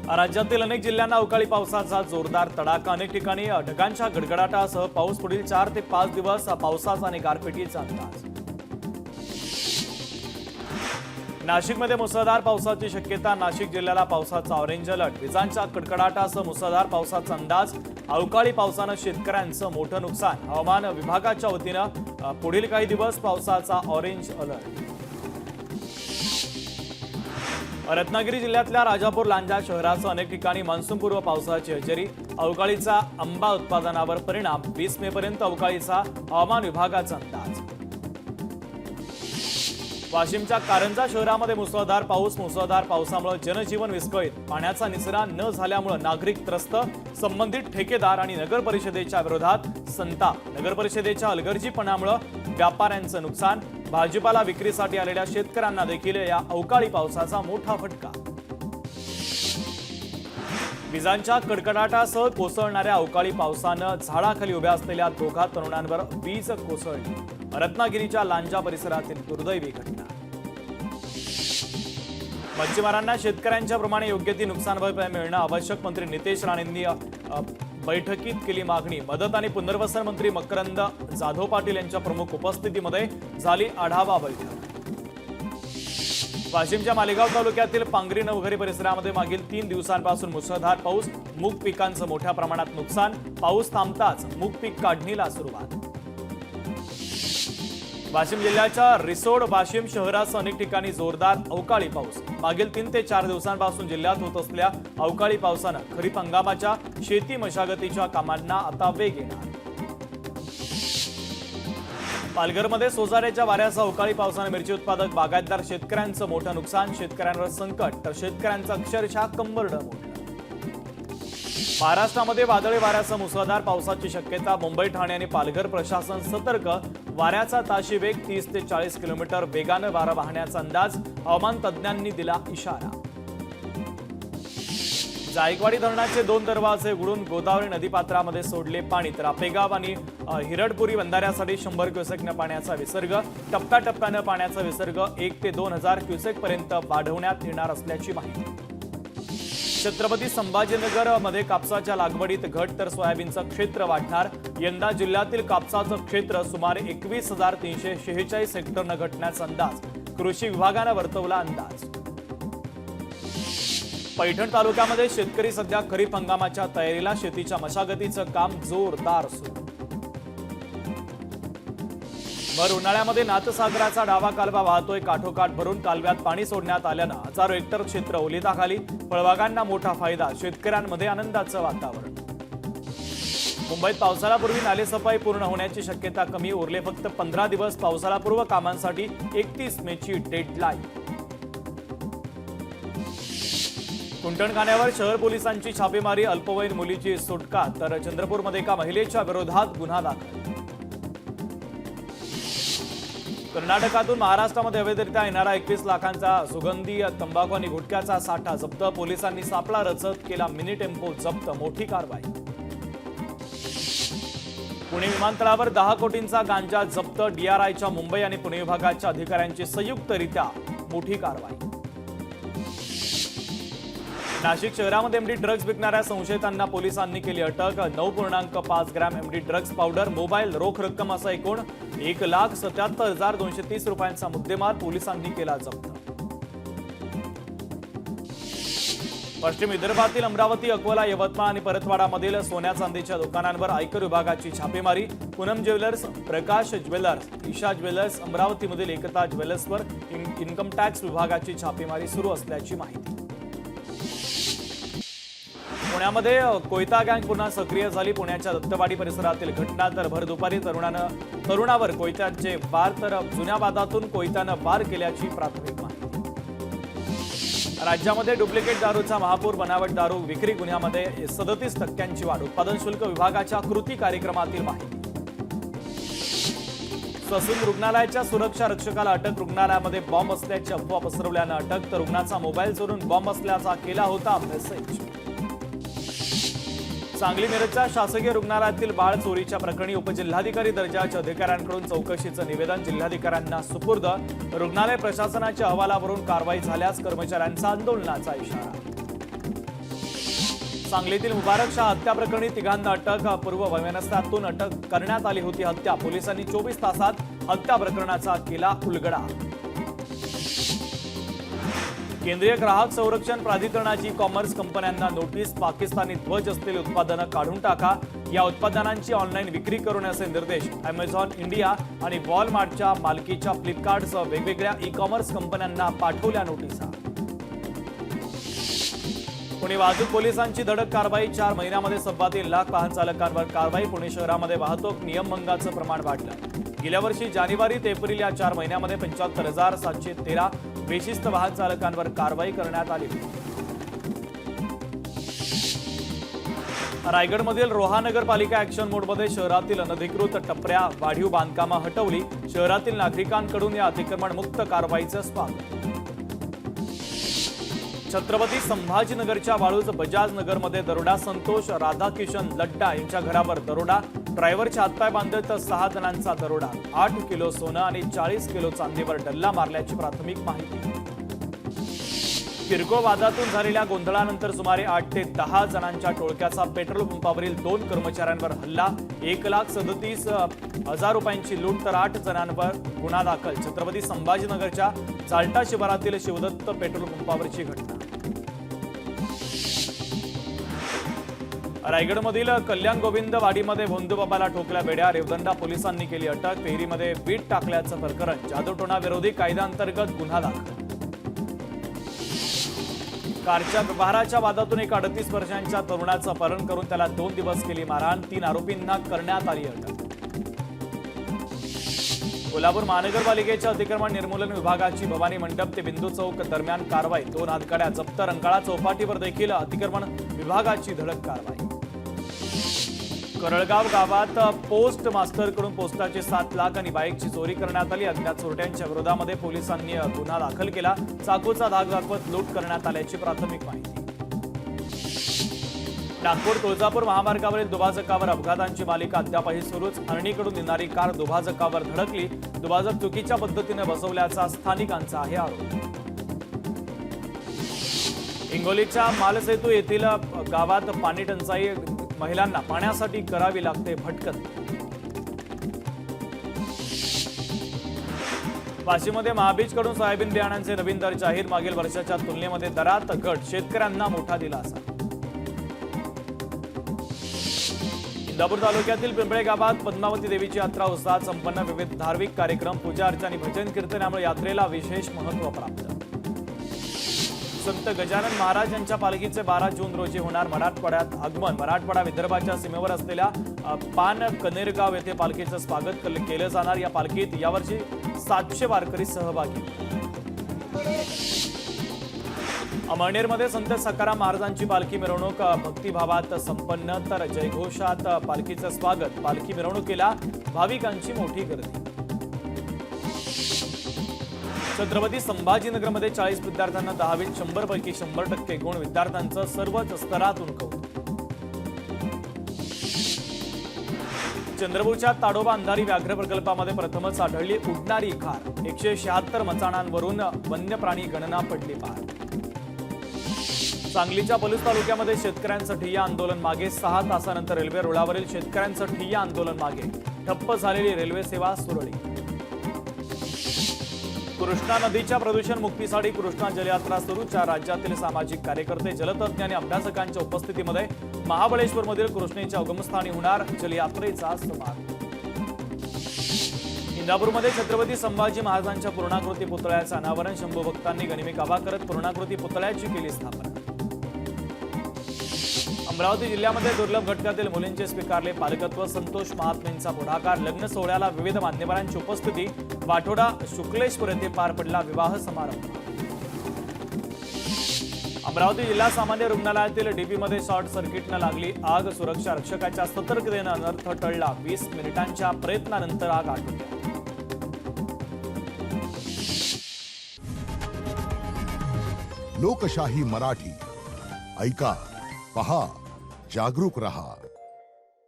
राज्यातील अनेक जिल्ह्यांना अवकाळी पावसाचा जोरदार तडाखा। अनेक ठिकाणी ढगांच्या गडगडाटासह पाऊस पुढील 4 ते 5 दिवस पावसाचा आणि गारपिटीचा अंदाज। नाशिकमध्ये मुसळधार पावसाची शक्यता। नाशिक जिल्ह्याला पावसाचा ऑरेंज अलर्ट। विजांच्या कडकडाटासह मुसळधार पावसाचा अंदाज। अवकाळी पावसानं शेतकऱ्यांचं मोठं नुकसान। हवामान विभागाच्या वतीनं पुढील काही दिवस पावसाचा ऑरेंज अलर्ट। रत्नागिरी जिल्ह्यातल्या राजापूर लांजा शहरासह अनेक ठिकाणी मान्सूनपूर्व पावसाची हजेरी। अवकाळीचा आंबा उत्पादनावर परिणाम। 20 मे पर्यंत अवकाळीचा हवामान विभागाचा अंदाज। वाशिमच्या कारंजा शहरामध्ये मुसळधार पाऊस। मुसळधार पावसामुळे जनजीवन विस्कळीत। पाण्याचा निचरा न झाल्यामुळे नागरिक त्रस्त। संबंधित ठेकेदार आणि नगर परिषदेच्या विरोधात संताप। नगर परिषदेच्या हलगर्जीपणामुळे व्यापाऱ्यांचं नुकसान। भाजीपाला विक्रीसाठी आलेल्या शेतकऱ्यांना देखील या अवकाळी पावसाचा मोठा फटका। विजांच्या कडकडाटासह कोसळणाऱ्या अवकाळी पावसानं झाडाखाली उभ्या असलेल्या दोघा तरुणांवर वीज कोसळली। रत्नागिरीच्या लांजा परिसरातील दुर्दैवी घटना। मच्छीमारांना शेतकऱ्यांच्या प्रमाणे योग्य ती नुकसान भरपाई मिळणं आवश्यक। मंत्री नितेश राणेंनी बैठकीत केली मागणी। मदत आणि पुनर्वसन मंत्री मकरंद जाधव पाटील यांच्या प्रमुख उपस्थितीमध्ये झाली आढावा बैठक। वाशिमच्या मालेगाव तालुक्यातील पांगरी नवघरी परिसरामध्ये मागील 3 दिवसांपासून मुसळधार पाऊस। मूग पिकांचं मोठ्या प्रमाणात नुकसान। पाऊस थांबताच मूग पीक काढणीला सुरुवात। वाशिम जिल्ह्याच्या रिसोड वाशिम शहरासह अनेक ठिकाणी जोरदार अवकाळी पाऊस। मागील 3 ते 4 दिवसांपासून जिल्ह्यात होत असलेल्या अवकाळी पावसानं खरीप हंगामाच्या शेती मशागतीच्या कामांना आता वेग येणार। पालघरमध्ये सोसाट्याच्या वाऱ्यासह अवकाळी पावसाने मिरची उत्पादक बागायतदार शेतकऱ्यांचं मोठं नुकसान। शेतकऱ्यांवर संकट तर शेतकऱ्यांचं अक्षरशः कंबरडं मोडलं। महाराष्ट्रामध्ये वादळी वाऱ्यासह मुसळधार पावसाची शक्यता। मुंबई ठाणे आणि पालघर प्रशासन सतर्क। वाऱ्याचा ताशी वेग 30 ते 40 किलोमीटर वेगानं वारा वाहण्याचा अंदाज। हवामान तज्ज्ञांनी दिला इशारा। जायकवाडी धरणाचे 2 दरवाजे उघडून गोदावरी नदीपात्रामध्ये सोडले पाणी। तर आपेगाव आणि हिरडपुरी बंधाऱ्यासाठी 100 क्युसेकनं पाण्याचा विसर्ग। टप्प्याटप्प्यानं पाण्याचा विसर्ग 1 ते 2000 क्युसेक पर्यंत वाढवण्यात येणार असल्याची माहिती। छत्रपती संभाजीनगर मध्ये कापसाच्या लागवडीत घट तर सोयाबीनचं क्षेत्र वाढणार। यंदा जिल्ह्यातील कापसाचं क्षेत्र सुमारे 21,346 हेक्टरनं घटण्याचा अंदाज। कृषी विभागानं वर्तवला अंदाज। पैठण तालुक्यामध्ये शेतकरी सध्या खरीप हंगामाच्या तयारीला। शेतीच्या मशागतीचं काम जोरदार सुरू। भर उन्हाळ्यामध्ये नाथसागराचा डावा कालवा वाहतोय। काठोकाठ भरून कालव्यात पाणी सोडण्यात आल्यानं हजारो हेक्टर क्षेत्र ओलिताखाली। फळबागांना मोठा फायदा। शेतकऱ्यांमध्ये आनंदाचं वातावरण। मुंबईत पावसाळ्यापूर्वी नालेसफाई पूर्ण होण्याची शक्यता कमी। उरले फक्त 15 दिवस पावसाळ्यापूर्व कामांसाठी। 31 मेची डेडलाईन। कुंटणखान्यावर शहर पोलिसांची छापेमारी। अल्पवयीन मुलीची सुटका तर चंद्रपूरमध्ये एका महिलेच्या विरोधात गुन्हा दाखल। कर्नाटकातून महाराष्ट्रामध्ये अवैधरित्या येणारा 21 लाखांचा सुगंधी तंबाखू आणि गुटख्याचा साठा जप्त। पोलिसांनी सापळा रचत केला मिनी टेम्पो जप्त। मोठी कारवाई। पुणे विमानतळावर 10 कोटींचा गांजा जप्त। DRIच्या मुंबई आणि पुणे विभागाच्या अधिकाऱ्यांची संयुक्तरित्या मोठी कारवाई। नाशिक शहरामध्ये एमडी ड्रग्ज विकणाऱ्या संशयितांना पोलिसांनी केली अटक। 9.5 gram MD drugs powder, mobile, रोख रक्कम असा एकूण 1,77,230 रुपयांचा मुद्देमाल पोलिसांनी केला जप्त। पश्चिम विदर्भातील अमरावती, अकोला, यवतमाळ आणि परतवाडामधील सोन्या चांदीच्या दुकानांवर आयकर विभागाची छापेमारी। पूनम ज्वेलर्स, प्रकाश ज्वेलर्स, ईशा ज्वेलर्स, अमरावतीमधील एकता ज्वेलर्सवर इन्कम टॅक्स विभागाची छापेमारी सुरू असल्याची माहिती। पुण्यामध्ये कोयता गँग पुन्हा सक्रिय झाली। पुण्याच्या दत्तवाडी परिसरातील घटना तर भर दुपारी तरुणावर कोयत्याचे वार तर जुन्या वादातून कोयत्यानं वार केल्याची प्राथमिक माहिती। राज्यामध्ये डुप्लिकेट दारूचा महापूर। बनावट दारू विक्री गुन्ह्यामध्ये 37% वाढ। उत्पादन शुल्क विभागाच्या कृती कार्यक्रमातील माहिती। ससून रुग्णालयाच्या सुरक्षा रक्षकाला अटक। रुग्णालयामध्ये बॉम्ब असल्याची अफवा पसरवल्यानं अटक तर रुग्णाचा मोबाईल चोरून बॉम्ब असल्याचा केला होता मेसेज। सांगली मिरजच्या शासकीय रुग्णालयातील बाळ चोरीच्या प्रकरणी उपजिल्हाधिकारी दर्जाच्या अधिकाऱ्यांकडून चौकशीचं निवेदन जिल्हाधिकाऱ्यांना सुपूर्द। रुग्णालय प्रशासनाच्या अहवालावरून कारवाई झाल्यास कर्मचाऱ्यांचा आंदोलनाचा इशारा। सांगलीतील मुबारक शाह हत्या प्रकरणी तिघांना अटक. पूर्व वैमनस्यातून अटक करण्यात आली होती हत्या. पोलिसांनी 24 तासात हत्या प्रकरणाचा केला उलगडा. केंद्रीय ग्राहक संरक्षण प्राधिकरणाची कॉमर्स कंपन्यांना नोटीस. पाकिस्तानी ध्वज असलेली उत्पादनं काढून टाका. या उत्पादनांची ऑनलाईन विक्री करू नये निर्देश अमेझॉन इंडिया आणि वॉलमार्टच्या मालकीच्या फ्लिपकार्टसह वेगवेगळ्या ई कॉमर्स कंपन्यांना पाठवल्या नोटिसा. पुणे वाहतूक पोलिसांची धडक कारवाई. 4 महिन्यामध्ये 3.25 लाख वाहन चालकांवर कारवाई. पुणे शहरामध्ये वाहतूक नियमभंगाचं प्रमाण वाढलं. गेल्या वर्षी जानेवारी ते एप्रिल या 4 महिन्यामध्ये 75,713 बेशिस्त वाहन चालकांवर कारवाई करण्यात आली. रायगडमधील रोहा नगरपालिका ऍक्शन मोडमध्ये शहरातील अनधिकृत टपऱ्या वाढीव बांधकामं हटवली. शहरातील नागरिकांकडून या अतिक्रमण मुक्त कारवाईचं स्वागत. छत्रपती संभाजीनगरच्या वाळूज बजाज नगरमध्ये दरोडा. संतोष राधाकिशन लड्डा यांच्या घरावर दरोडा. ड्रायव्हरचे हातपाय बांधत 6 जणांचा दरोडा. 8 किलो सोनं आणि 40 किलो चांदीवर डल्ला मारल्याची प्राथमिक माहिती. किरकोळ वादातून झालेल्या गोंधळानंतर सुमारे 8 ते 10 जणांच्या टोळक्याचा पेट्रोल पंपावरील 2 कर्मचाऱ्यांवर हल्ला. 1,37,000 रुपयांची लूट तर 8 जणांवर गुन्हा दाखल. छत्रपती संभाजीनगरच्या चालटा शिवारातील शिवदत्त पेट्रोल पंपावरची घटना. रायगडमधील कल्याण गोविंद वाडीमध्ये भोंदूबाबाला ठोकल्या बेड्या. रेवदंडा पोलिसांनी केली अटक. फेरीमध्ये वीट टाकल्याचं प्रकरण. जादूटोणा विरोधी कायद्याअंतर्गत गुन्हा दाखल. कारच्या व्यवहाराच्या वादातून एका 38 वर्षांच्या तरुणाचं अपहरण करून त्याला 2 दिवस केली मारहाण. 3 आरोपींना करण्यात आली अटक. कोल्हापूर महानगरपालिकेच्या अतिक्रमण निर्मूलन विभागाची भवानी मंडप ते बिंदू चौक दरम्यान कारवाई. 2 हातगाड्या जप्त. रंकाळा चौपाटीवर देखील अतिक्रमण विभागाची धडक कारवाई. करळगाव गावात पोस्ट मास्टरकडून पोस्टाचे 7 लाख आणि बाईकची चोरी करण्यात आली. अज्ञात चोरट्यांच्या विरोधामध्ये पोलिसांनी गुन्हा दाखल केला. चाकूचा धाक दाखवत लूट करण्यात आल्याची प्राथमिक माहिती. नागपूर तुळजापूर महामार्गावरील दुभाजकावर अपघातांची मालिका अद्यापही सुरूच. अरणीकडून येणारी कार दुभाजकावर धडकली. दुभाजक चुकीच्या पद्धतीने बसवल्याचा स्थानिकांचा आहे आरोप. हिंगोलीच्या मालसेतू येथील गावात पाणी टंचाई. महिलांना पाण्यासाठी करावी लागते भटकंती. वाशीमध्ये महाबीजकडून सोयाबीन बियाणांचे नवीन दर जाहीर. मागील वर्षाच्या तुलनेमध्ये दरात घट. शेतकऱ्यांना मोठा दिलासा. इंदापूर तालुक्यातील पिंपळे गावात पद्मावती देवीची यात्रा उत्साहात संपन्न. विविध धार्मिक कार्यक्रम, पूजा अर्चा आणि भजन कीर्तन यामुळे यात्रेला विशेष महत्त्व प्राप्त. संत गजानन महाराज यांच्या पालखीचे 12 जून रोजी होणार मराठवाड्यात आगमन. मराठवाडा विदर्भाच्या सीमेवर असलेल्या पान कनेरगाव येथे पालखीचं स्वागत केलं जाणार. या पालखीत यावर्षी 700 वारकरी सहभागी. अमळनेरमध्ये संत सखाराम महाराजांची पालखी मिरवणूक भक्तिभावात संपन्न. तर जयघोषात पालखीचं स्वागत. पालखी मिरवणुकीला भाविकांची मोठी गर्दी. छत्रपती संभाजीनगरमध्ये 40 विद्यार्थ्यांना 10वीत 100 पैकी 100% गुण. विद्यार्थ्यांचं सर्वच स्तरातून कौतुक. चंद्रपूरच्या ताडोबा अंधारी व्याघ्र प्रकल्पामध्ये प्रथमच आढळली उडणारी खार. 176 मचाणांवरून वन्य प्राणी गणना पडली पार. सांगलीच्या पलूस तालुक्यामध्ये शेतकऱ्यांचं ठिय्या आंदोलन मागे. 6 तासानंतर रेल्वे रुळावरील शेतकऱ्यांचं ठिय्या आंदोलन मागे. ठप्प झालेली रेल्वे सेवा सुरळीत. कृष्णा नदीच्या प्रदूषण मुक्तीसाठी कृष्णा जलयात्रा सुरू. 4 राज्यातील सामाजिक कार्यकर्ते, जलतज्ञ आणि अभ्यासकांच्या उपस्थितीमध्ये महाबळेश्वरमधील कृष्णेच्या उगमस्थानी होणार जलयात्रेचा समारोप. इंदापूरमध्ये छत्रपती संभाजी महाराजांच्या पूर्णाकृती पुतळ्याचं अनावरण. शंभू भक्तांनी गनिमी-कावा करत पूर्णाकृती पुतळ्याची केली स्थापना. अमरावती जिल्ह्यामध्ये दुर्लभ घटकातील मुलींचे स्वीकारले पालकत्व. संतोष महात्मेंचा पुढाकार. लग्न सोहळ्याला विविध मान्यवरांची उपस्थिती. वाठोडा शुक्लेश्वर येथे पार पडला विवाह समारंभ. अमरावती जिल्हा सामान्य रुग्णालयातील डीबीमध्ये शॉर्ट सर्किटनं लागली आग. सुरक्षा रक्षकाच्या सतर्कतेनं अनर्थ टळला. 20 मिनिटांच्या प्रयत्नानंतर आग आटोक्यात. लोकशाही मराठी ऐका, पहा, जागरूक रहा.